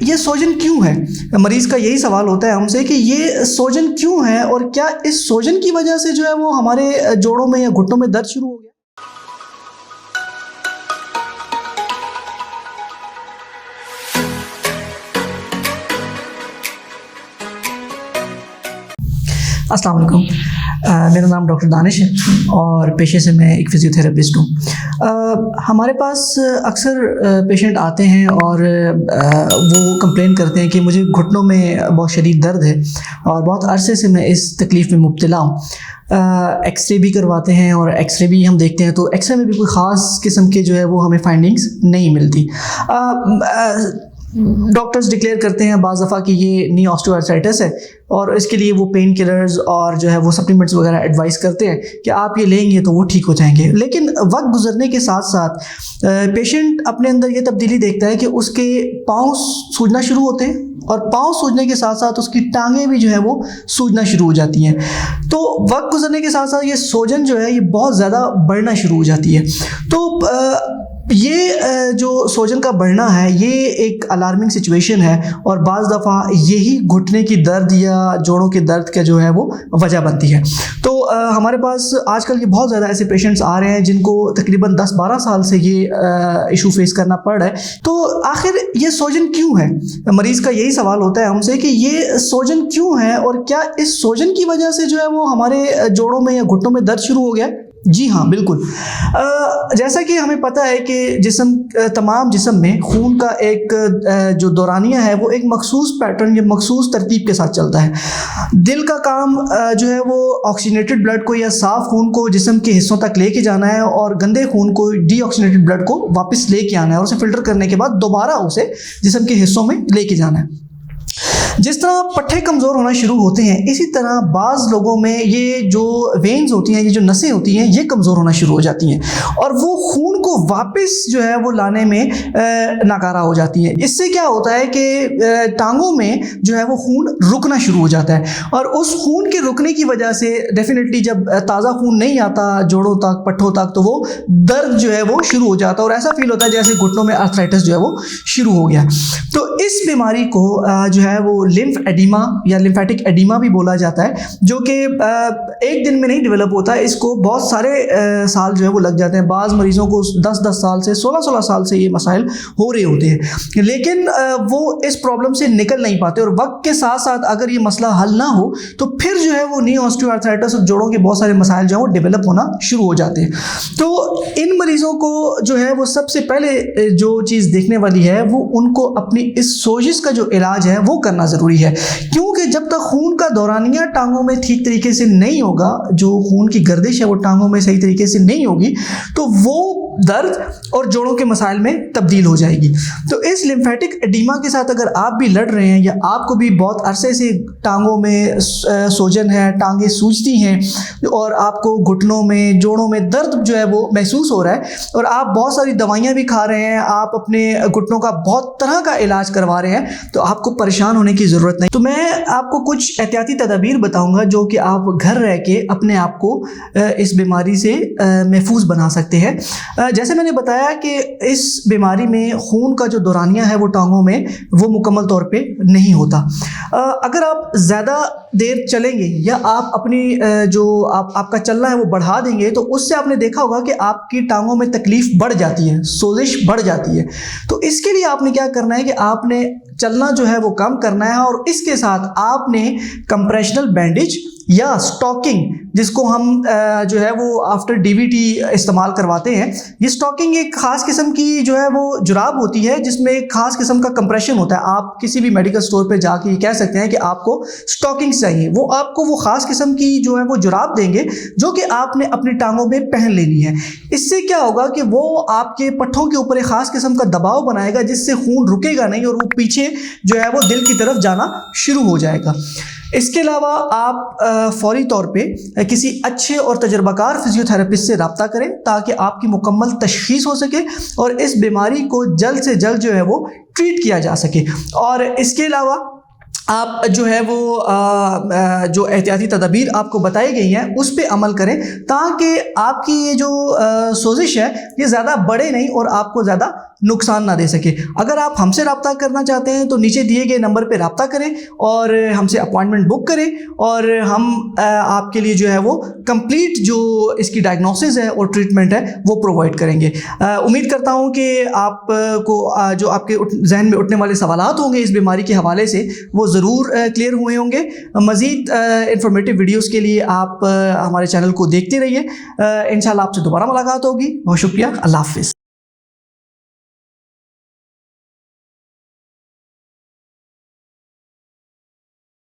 یہ سوجن کیوں ہے؟ مریض کا یہی سوال ہوتا ہے ہم سے کہ یہ سوجن کیوں ہے، اور کیا اس سوجن کی وجہ سے جو ہے وہ ہمارے جوڑوں میں یا گھٹنوں میں درد شروع ہو گیا؟ السلام علیکم، میرا نام ڈاکٹر دانش ہے اور پیشے سے میں ایک فزیوتھراپسٹ ہوں۔ ہمارے پاس اکثر پیشنٹ آتے ہیں اور وہ کمپلین کرتے ہیں کہ مجھے گھٹنوں میں بہت شدید درد ہے اور بہت عرصے سے میں اس تکلیف میں مبتلا ہوں۔ ایکس رے بھی کرواتے ہیں اور ایکس رے بھی ہم دیکھتے ہیں تو ایکس رے میں بھی کوئی خاص قسم کے جو ہے وہ ہمیں فائنڈنگز نہیں ملتی۔ ڈاکٹرز ڈکلیئر کرتے ہیں بعض دفعہ کہ یہ نی آسٹیوآرتھرائٹس ہے اور اس کے لیے وہ پین کلرز اور جو ہے وہ سپلیمنٹس وغیرہ ایڈوائز کرتے ہیں کہ آپ یہ لیں گے تو وہ ٹھیک ہو جائیں گے۔ لیکن وقت گزرنے کے ساتھ ساتھ پیشنٹ اپنے اندر یہ تبدیلی دیکھتا ہے کہ اس کے پاؤں سوجنا شروع ہوتے ہیں اور پاؤں سوجنے کے ساتھ ساتھ اس کی ٹانگیں بھی جو ہے وہ سوجنا شروع ہو جاتی ہیں۔ تو وقت گزرنے کے ساتھ ساتھ یہ سوجن جو ہے یہ بہت زیادہ بڑھنا شروع ہو جاتی ہے۔ تو یہ جو سوجن کا بڑھنا ہے یہ ایک الارمنگ سچویشن ہے اور بعض دفعہ یہی گھٹنے کی درد یا جوڑوں کے درد کا جو ہے وہ وجہ بنتی ہے۔ تو ہمارے پاس آج کل یہ بہت زیادہ ایسے پیشنٹس آ رہے ہیں جن کو تقریباً 10-12 سال سے یہ ایشو فیس کرنا پڑ رہا ہے۔ تو آخر یہ سوجن کیوں ہے؟ مریض کا یہی سوال ہوتا ہے ہم سے کہ یہ سوجن کیوں ہے اور کیا اس سوجن کی وجہ سے جو ہے وہ ہمارے جوڑوں میں یا گھٹنوں میں درد شروع ہو گیا ہے؟ جی ہاں، بالکل۔ جیسا کہ ہمیں پتہ ہے کہ تمام جسم میں خون کا ایک جو دورانیہ ہے وہ ایک مخصوص پیٹرن یا مخصوص ترتیب کے ساتھ چلتا ہے۔ دل کا کام جو ہے وہ آکسیجنیٹڈ بلڈ کو یا صاف خون کو جسم کے حصوں تک لے کے جانا ہے اور گندے خون کو ڈی آکسیجنیٹڈ بلڈ کو واپس لے کے آنا ہے اور اسے فلٹر کرنے کے بعد دوبارہ اسے جسم کے حصوں میں لے کے جانا ہے۔ جس طرح پٹھے کمزور ہونا شروع ہوتے ہیں اسی طرح بعض لوگوں میں یہ جو وینز ہوتی ہیں، یہ جو نسیں ہوتی ہیں، یہ کمزور ہونا شروع ہو جاتی ہیں اور وہ خون کو واپس جو ہے وہ لانے میں ناکارہ ہو جاتی ہیں۔ اس سے کیا ہوتا ہے کہ ٹانگوں میں جو ہے وہ خون رکنا شروع ہو جاتا ہے اور اس خون کے رکنے کی وجہ سے ڈیفینیٹلی جب تازہ خون نہیں آتا جوڑوں تک، پٹھوں تک، تو وہ درد جو ہے وہ شروع ہو جاتا ہے اور ایسا فیل ہوتا ہے جیسے گھٹنوں میں آرتھرائٹس جو ہے وہ شروع ہو گیا۔ تو اس بیماری کو جو ہے وہ لمف ایڈیما یا لمفیٹک ایڈیما بھی بولا جاتا ہے، جو کہ ایک دن میں نہیں ڈیولپ ہوتا ہے، اس کو بہت سارے سال جو ہے وہ لگ جاتے ہیں۔ بعض مریضوں کو 10 سال سے 16 سال سے یہ مسائل ہو رہے ہوتے ہیں، لیکن وہ اس پرابلم سے نکل نہیں پاتے اور وقت کے ساتھ ساتھ اگر یہ مسئلہ حل نہ ہو تو پھر جو ہے وہ نی آسٹیوآرتھرائٹس اور جوڑوں کے بہت سارے مسائل جو ہیں وہ ڈیولپ ہونا شروع ہو جاتے ہیں۔ تو ان مریضوں کو جو ہے وہ سب سے پہلے جو چیز دیکھنے والی ہے وہ ان کو اپنی اس سوزش کا جو علاج ہے وہ کرنا ضروری ہے، کیونکہ جب تک خون کا دورانیہ ٹانگوں میں ٹھیک طریقے سے نہیں ہوگا، جو خون کی گردش ہے وہ ٹانگوں میں صحیح طریقے سے نہیں ہوگی تو وہ درد اور جوڑوں کے مسائل میں تبدیل ہو جائے گی۔ تو اس لمفیٹک ایڈیما کے ساتھ اگر آپ بھی لڑ رہے ہیں یا آپ کو بھی بہت عرصے سے ٹانگوں میں سوجن ہے، ٹانگیں سوجتی ہیں اور آپ کو گھٹنوں میں، جوڑوں میں درد جو ہے وہ محسوس ہو رہا ہے اور آپ بہت ساری دوائیاں بھی کھا رہے ہیں، آپ اپنے گھٹنوں کا بہت طرح کا علاج کروا رہے ہیں، تو آپ کو پریشان ہونے کی ضرورت نہیں۔ تو میں آپ کو کچھ احتیاطی تدابیر بتاؤں گا جو کہ آپ گھر رہ کے اپنے آپ کو اس بیماری سے محفوظ بنا سکتے ہیں۔ جیسے میں نے بتایا کہ اس بیماری میں خون کا جو دورانیہ ہے وہ ٹانگوں میں وہ مکمل طور پہ نہیں ہوتا۔ اگر آپ زیادہ دیر چلیں گے یا آپ اپنی جو آپ کا چلنا ہے وہ بڑھا دیں گے تو اس سے آپ نے دیکھا ہوگا کہ آپ کی ٹانگوں میں تکلیف بڑھ جاتی ہے، سوزش بڑھ جاتی ہے۔ تو اس کے لیے آپ نے کیا کرنا ہے کہ آپ نے چلنا جو ہے وہ کم کرنا ہے اور اس کے ساتھ آپ نے کمپریشنل بینڈیج یا سٹاکنگ، جس کو ہم جو ہے وہ آفٹر ڈی وی ٹی استعمال کرواتے ہیں، یہ سٹاکنگ ایک خاص قسم کی جو ہے وہ جراب ہوتی ہے جس میں ایک خاص قسم کا کمپریشن ہوتا ہے۔ آپ کسی بھی میڈیکل سٹور پہ جا کے یہ کہہ سکتے ہیں کہ آپ کو سٹاکنگ چاہیے، وہ آپ کو وہ خاص قسم کی جو ہے وہ جراب دیں گے جو کہ آپ نے اپنی ٹانگوں میں پہن لینی ہے۔ اس سے کیا ہوگا کہ وہ آپ کے پٹھوں کے اوپر ایک خاص قسم کا دباؤ بنائے گا جس سے خون رکے گا نہیں اور وہ پیچھے جو ہے وہ دل کی طرف جانا شروع ہو جائے گا۔ اس کے علاوہ آپ فوری طور پہ کسی اچھے اور تجربہ کار فزیوتھراپسٹ سے رابطہ کریں تاکہ آپ کی مکمل تشخیص ہو سکے اور اس بیماری کو جلد سے جلد جو ہے وہ ٹریٹ کیا جا سکے۔ اور اس کے علاوہ آپ جو ہے وہ جو احتیاطی تدابیر آپ کو بتائی گئی ہیں اس پہ عمل کریں تاکہ آپ کی یہ جو سوزش ہے یہ زیادہ بڑھے نہیں اور آپ کو زیادہ نقصان نہ دے سکے۔ اگر آپ ہم سے رابطہ کرنا چاہتے ہیں تو نیچے دیے گئے نمبر پہ رابطہ کریں اور ہم سے اپوائنٹمنٹ بک کریں، اور ہم آپ کے لیے جو ہے وہ کمپلیٹ جو اس کی ڈائگنوسس ہے اور ٹریٹمنٹ ہے وہ پرووائڈ کریں گے۔ امید کرتا ہوں کہ آپ کو جو آپ کے ذہن میں اٹھنے والے سوالات ہوں گے اس بیماری کے حوالے سے وہ ضرور کلیئر ہوئے ہوں گے۔ مزید انفارمیٹیو ویڈیوز کے لیے آپ ہمارے چینل کو دیکھتے رہیے۔ انشاءاللہ آپ سے دوبارہ ملاقات ہوگی۔ بہت شکریہ، اللہ حافظ۔